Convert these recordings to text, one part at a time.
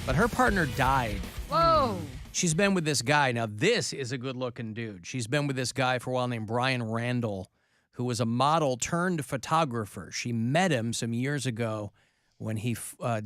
but her partner died. Whoa. She's been with this guy. Now, this is a good-looking dude. She's been with this guy for a while named Brian Randall, who was a model turned photographer. She met him some years ago when he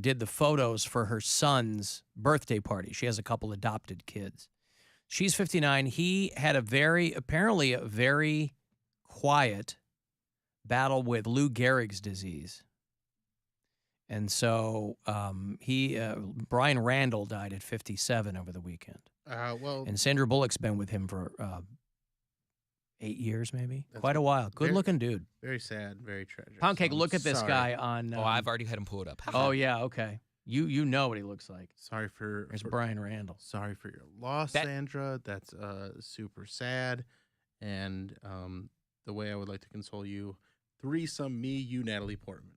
did the photos for her son's birthday party. She has a couple adopted kids. She's 59. He had apparently a very quiet battle with Lou Gehrig's disease. And so Brian Randall died at 57 over the weekend. And Sandra Bullock's been with him for 8 years, maybe. Quite a while. Good-looking dude. Very sad, very tragic. Poundcake, look at this guy on... I've already had him pulled up. Oh, yeah, okay. You know what he looks like. Sorry for... There's Brian Randall. Sorry for your loss, Sandra. That's super sad. And the way I would like to console you, threesome me, you, Natalie Portman.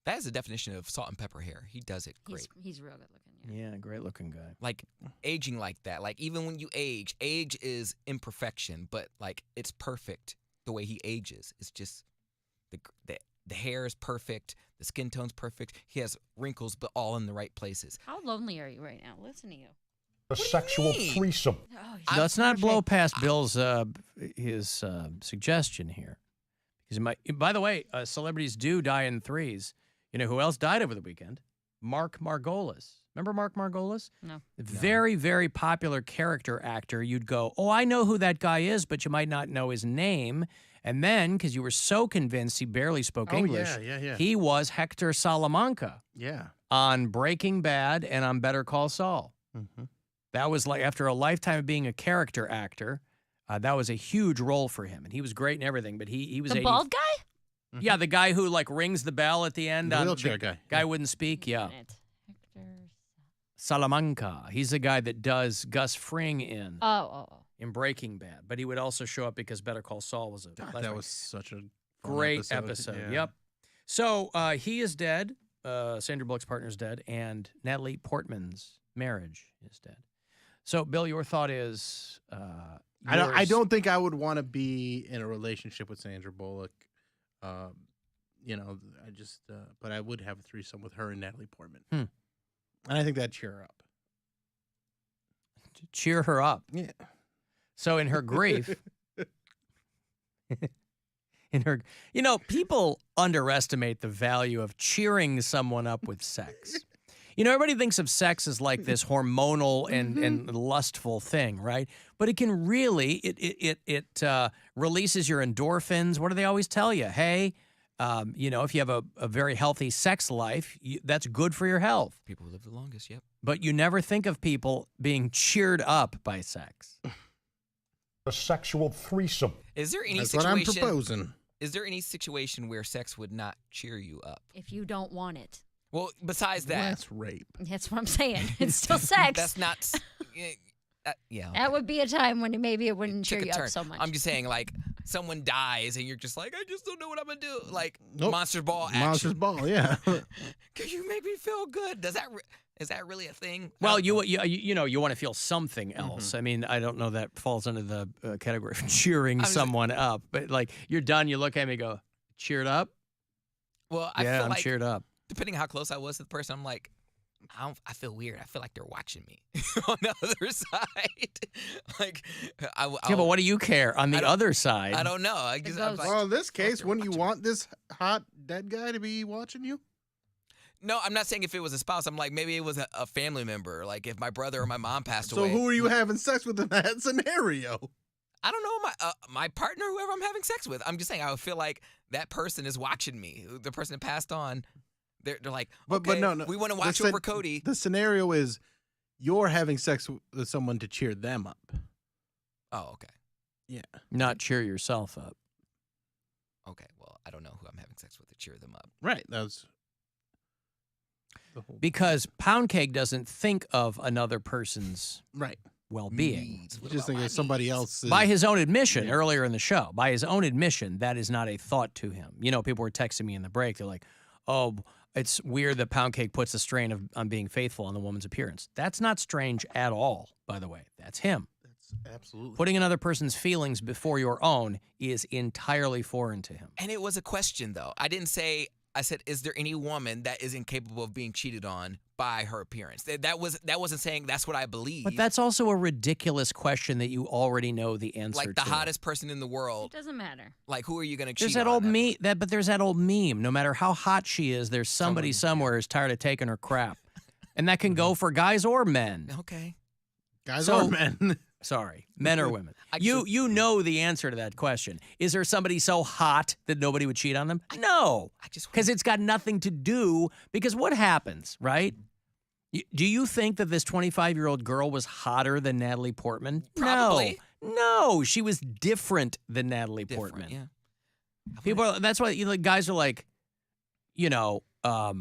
That is the definition of salt and pepper hair. He does it great. He's real good looking. Yeah, great-looking guy. Like, aging like that. Like, even when you age is imperfection, but, like, it's perfect the way he ages. It's just the hair is perfect. The skin tone's perfect. He has wrinkles, but all in the right places. How lonely are you right now? Listen to you. A sexual threesome. Oh, Let's not blow past Bill's his suggestion here. Because by the way, celebrities do die in threes. You know who else died over the weekend? Mark Margolis. Remember Mark Margolis? No. Very, very popular character actor. You'd go, oh, I know who that guy is, but you might not know his name. And then, because you were so convinced he barely spoke English, he was Hector Salamanca on Breaking Bad and on Better Call Saul. Mm-hmm. That was like, after a lifetime of being a character actor, that was a huge role for him. And he was great and everything, but he was the bald guy? Yeah, the guy who like rings the bell at the end. The wheelchair guy. Guy wouldn't speak, yeah. Salamanca. He's the guy that does Gus Fring in Breaking Bad. But he would also show up because Better Call Saul was that was such a great episode. Yeah. Yep. So he is dead. Sandra Bullock's partner is dead. And Natalie Portman's marriage is dead. So, Bill, your thought is... I don't think I would want to be in a relationship with Sandra Bullock. You know, but I would have a threesome with her and Natalie Portman. And I think that'd cheer her up. Cheer her up? Yeah. So in her grief, people underestimate the value of cheering someone up with sex. You know, everybody thinks of sex as like this hormonal and lustful thing, right? But it can really, it releases your endorphins. What do they always tell you? Hey, if you have a very healthy sex life, that's good for your health. People who live the longest, yep. But you never think of people being cheered up by sex. A sexual threesome. Is there any That's what I'm proposing. Is there any situation where sex would not cheer you up? If you don't want it. Well, besides that. That's rape. That's what I'm saying. It's still sex. That's not... yeah. That would be a time when maybe it wouldn't cheer you up so much. I'm just saying, like, someone dies and you're just like, I just don't know what I'm going to do. Like, Monster Ball action. Monster Ball, yeah. Because you make me feel good. Is that really a thing? Well, you want to feel something else. I mean, I don't know that falls under the category of cheering someone up. But, like, you're done, you look at me and go, cheered up? Well, I feel I'm like, cheered up. Depending how close I was to the person, I'm like, I feel weird. I feel like they're watching me on the other side. Like, yeah, but what do you care on the other side? I don't know. Well, in this case, wouldn't you want this hot dead guy to be watching you? No, I'm not saying if it was a spouse. I'm like, maybe it was a family member. Like if my brother or my mom passed away. So who are you having sex with in that scenario? I don't know, my partner, whoever I'm having sex with. I'm just saying, I would feel like that person is watching me. The person that passed on. They're like, okay, but no, we want to watch over Cody. The scenario is you're having sex with someone to cheer them up. Oh, okay. Yeah. Not cheer yourself up. Okay, well, I don't know who I'm having sex with to cheer them up. Right. That's the whole because Poundcake doesn't think of another person's well-being. You just think of somebody else. By his own admission earlier in the show, by his own admission, that is not a thought to him. You know, people were texting me in the break. They're like, oh, it's weird that Poundcake puts a strain on being faithful on the woman's appearance. That's not strange at all, by the way. That's him. That's absolutely. Putting another person's feelings before your own is entirely foreign to him. And it was a question, though. I didn't say, I said, is there any woman that is incapable of being cheated on by her appearance? That wasn't saying that's what I believe. But that's also a ridiculous question that you already know the answer to. Like the hottest person in the world. It doesn't matter. Like, who are you going to cheat There's that on? old meme. But there's that old meme. No matter how hot she is, there's somebody somewhere who's tired of taking her crap, and that can go for guys or men. Okay. Guys So- or men. Sorry, men or women. I You know the answer to that question. Is there somebody so hot that nobody would cheat on them? No, because it's got nothing to do. Because what happens, right? Do you think that this 25-year-old girl was hotter than Natalie Portman? Probably. No, she was different than Natalie Portman. Yeah. That's why guys are like, I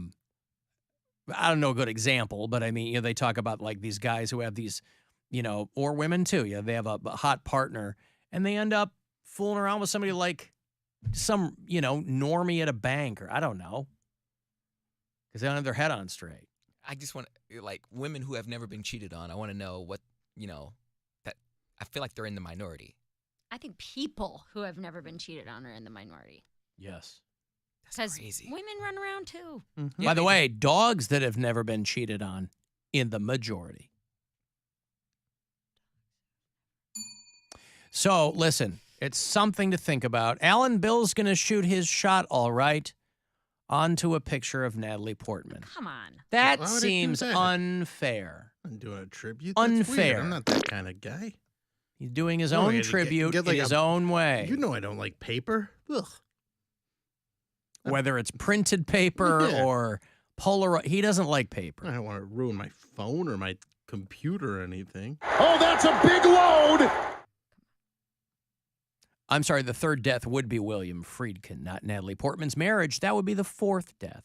don't know a good example, but I mean, they talk about like these guys who have these, or women too. Yeah, they have a hot partner and they end up fooling around with somebody like some, normie at a bank, or I don't know, because they don't have their head on straight. I just want like women who have never been cheated on. I want to know what that I feel like they're in the minority. I think people who have never been cheated on are in the minority. Yes. That's Because crazy. women run around too. Mm-hmm. By the way, dogs that have never been cheated on in the majority. So, listen, it's something to think about. Alan Bill's going to shoot his shot, all right, onto a picture of Natalie Portman. Come on. That Why would I do seems that? unfair. I'm doing a tribute. That's Unfair. weird. I'm not that kind of guy. He's doing his No, he own had to tribute get like in his a- own way. You know I don't like paper. Ugh. Whether it's printed paper Yeah. or Polaroid. He doesn't like paper. I don't want to ruin my phone or my computer or anything. Oh, that's a big load. I'm sorry, the third death would be William Friedkin, not Natalie Portman's marriage. That would be the fourth death.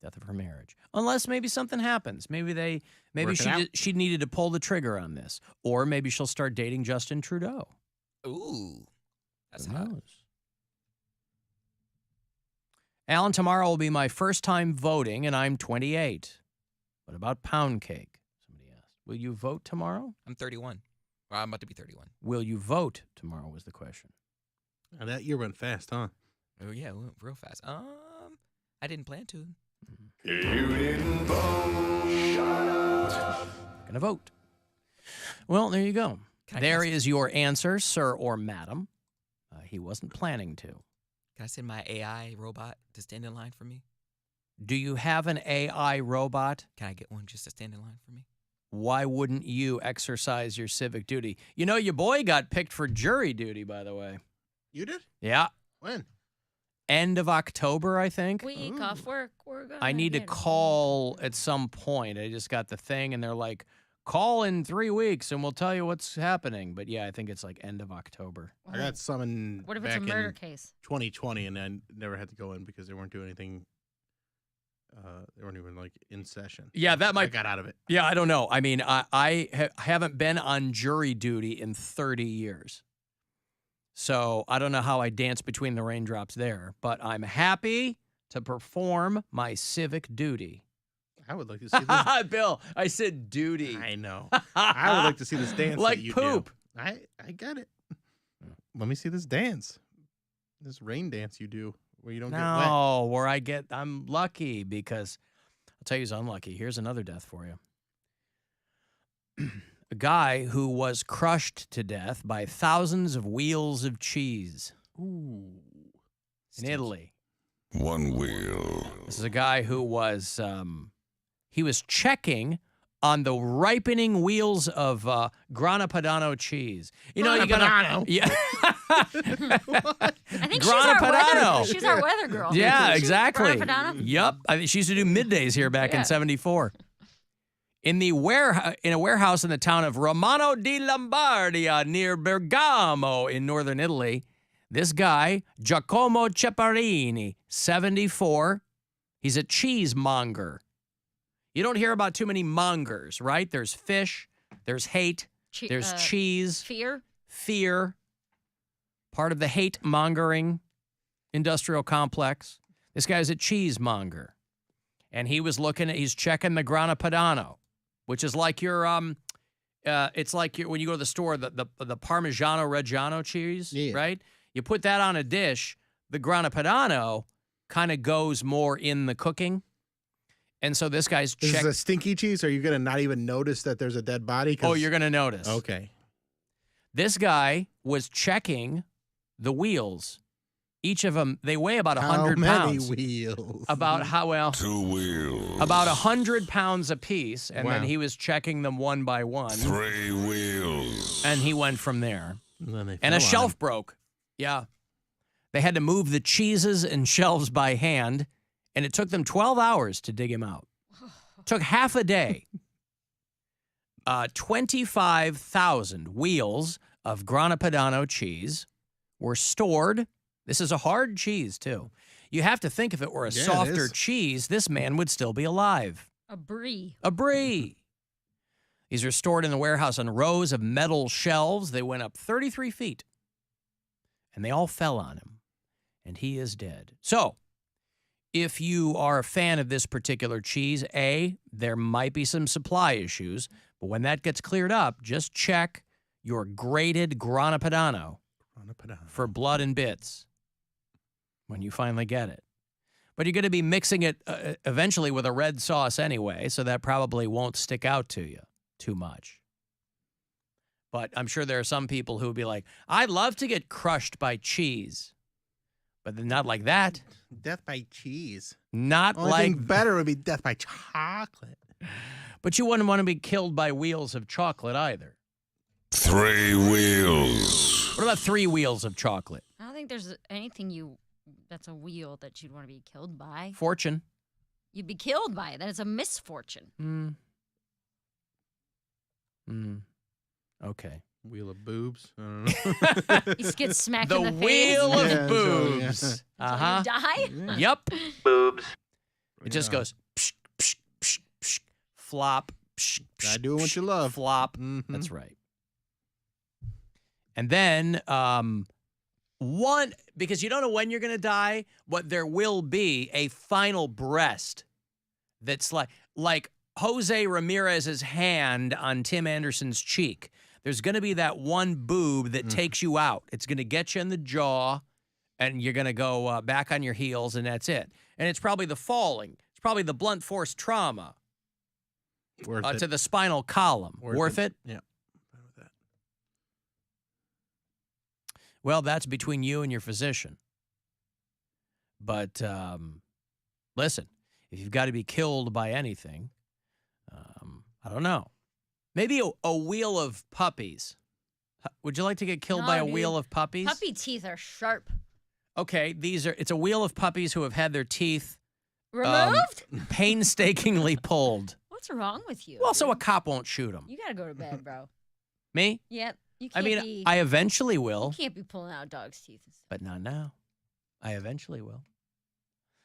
Death of her marriage. Unless maybe something happens. Maybe Work it out. she needed to pull the trigger on this. Or maybe she'll start dating Justin Trudeau. Ooh, that's Who hot. knows? Alan, tomorrow will be my first time voting, and I'm 28. What about Poundcake? Somebody asked. Will you vote tomorrow? I'm 31. Or I'm about to be 31. Will you vote tomorrow was the question. Now, that year went fast, huh? Oh yeah, it went real fast. I didn't plan to. You didn't vote. Shut up. Gonna vote. Well, there you go. Can I There ask- is your answer, sir or madam. He wasn't planning to. Can I send my AI robot to stand in line for me? Do you have an AI robot? Can I get one just to stand in line for me? Why wouldn't you exercise your civic duty? You know, your boy got picked for jury duty, by the way. You did? Yeah. When? End of October, I think. Week Ooh. off work. We're going I need to call at some point. I just got the thing, and they're like, call in 3 weeks, and we'll tell you what's happening. But yeah, I think it's like end of October. I got summoned What if it's a back murder in case? 2020, and I never had to go in because they weren't doing anything. They weren't even like in session. Yeah, that I might. got out of it. Yeah, I don't know. I mean, I haven't been on jury duty in 30 years. So I don't know how I dance between the raindrops there, but I'm happy to perform my civic duty. I would like to see this. Bill, I said duty. I know. I would like to see this dance. Like that you poop. Do. I got it. Let me see this dance. This rain dance you do where you don't get wet. No, I'm lucky because I'll tell you who's unlucky. Here's another death for you. A guy who was crushed to death by thousands of wheels of cheese Ooh. in Italy. One wheel. This is a guy who was he was checking on the ripening wheels of Grana Padano cheese. You know, you Grana gotta, yeah. I think Grana Padano. She's our weather girl. Yeah, She was exactly. Grana Padano? Yep. I think she used to do middays here back in Yeah. '74. In a warehouse in the town of Romano di Lombardia near Bergamo in northern Italy, this guy, Giacomo Ceparini, 74, he's a cheesemonger. You don't hear about too many mongers, right? There's fish, there's hate, there's cheese, Fear. fear, part of the hate-mongering industrial complex. This guy's a cheesemonger. And he's checking the Grana Padano, which is like your, it's like when you go to the store, the Parmigiano Reggiano cheese, Yeah. right? You put that on a dish, the Grana Padano kind of goes more in the cooking. And so this guy's This check. is a stinky cheese. Are you going to not even notice that there's a dead body? Oh, you're going to notice. Okay. This guy was checking the wheels. Each of them, they weigh about 100 How many pounds. wheels? About how well? 2 wheels. About 100 pounds apiece, and then Wow. he was checking them one by one. 3 wheels. And he went from there. And, then they And a fell on shelf him. broke. Yeah. They had to move the cheeses and shelves by hand, and it took them 12 hours to dig him out. Took half a day. 25,000 wheels of Grana Padano cheese were stored. This is a hard cheese, too. You have to think if it were a Yeah, it softer is. cheese, this man would still be alive. A brie. A brie. These are stored in the warehouse on rows of metal shelves. They went up 33 feet, and they all fell on him, and he is dead. So, if you are a fan of this particular cheese, there might be some supply issues, but when that gets cleared up, just check your grated Grana Padano for blood and bits when you finally get it. But you're going to be mixing it eventually with a red sauce anyway, so that probably won't stick out to you too much. But I'm sure there are some people who would be like, I'd love to get crushed by cheese. But not like that. Death by cheese. Not Only like thing better would be death by chocolate. But you wouldn't want to be killed by wheels of chocolate either. 3 wheels. What about 3 wheels of chocolate? I don't think there's anything that's a wheel that you'd want to be killed by. Fortune. You'd be killed by it. That is a misfortune. Okay. Wheel of boobs. I don't know. You just get smacked The in the face. wheel of Yeah, boobs. so, Until you die? Yep. Boobs. It just goes psh, psh, psh, psh, flop. Psh, psh, Gotta do what you love. Flop. Mhm. That's right. And then because you don't know when you're going to die, but there will be a final breast that's like Jose Ramirez's hand on Tim Anderson's cheek. There's going to be that one boob that takes you out. It's going to get you in the jaw, and you're going to go back on your heels, and that's it. And it's probably the falling. It's probably the blunt force trauma Worth it. to the spinal column. Worth it? Yeah. Fine with that. Well, that's between you and your physician. But listen, if you've got to be killed by anything, I don't know. Maybe a wheel of puppies. Would you like to get killed No, by a dude. wheel of puppies? Puppy teeth are sharp. Okay, it's a wheel of puppies who have had their teeth Removed? painstakingly pulled. What's wrong with you? Well, so a dude? cop won't shoot them. You gotta go to bed, bro. Me? Yep. You I can't mean, I eventually will, you can't be pulling out dogs' teeth. and stuff. but not now. I eventually will.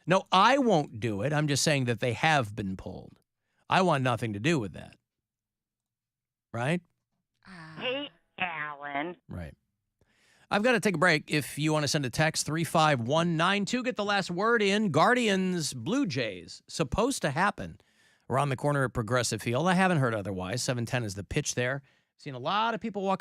No, I won't do it. I'm just saying that they have been pulled. I want nothing to do with that. Right? Hey, Alan. Right. I've got to take a break. If you want to send a text, 35192, get the last word in. Guardians, Blue Jays, supposed to happen around the corner at Progressive Field. I haven't heard otherwise. 7:10 is the pitch there. Seen a lot of people walk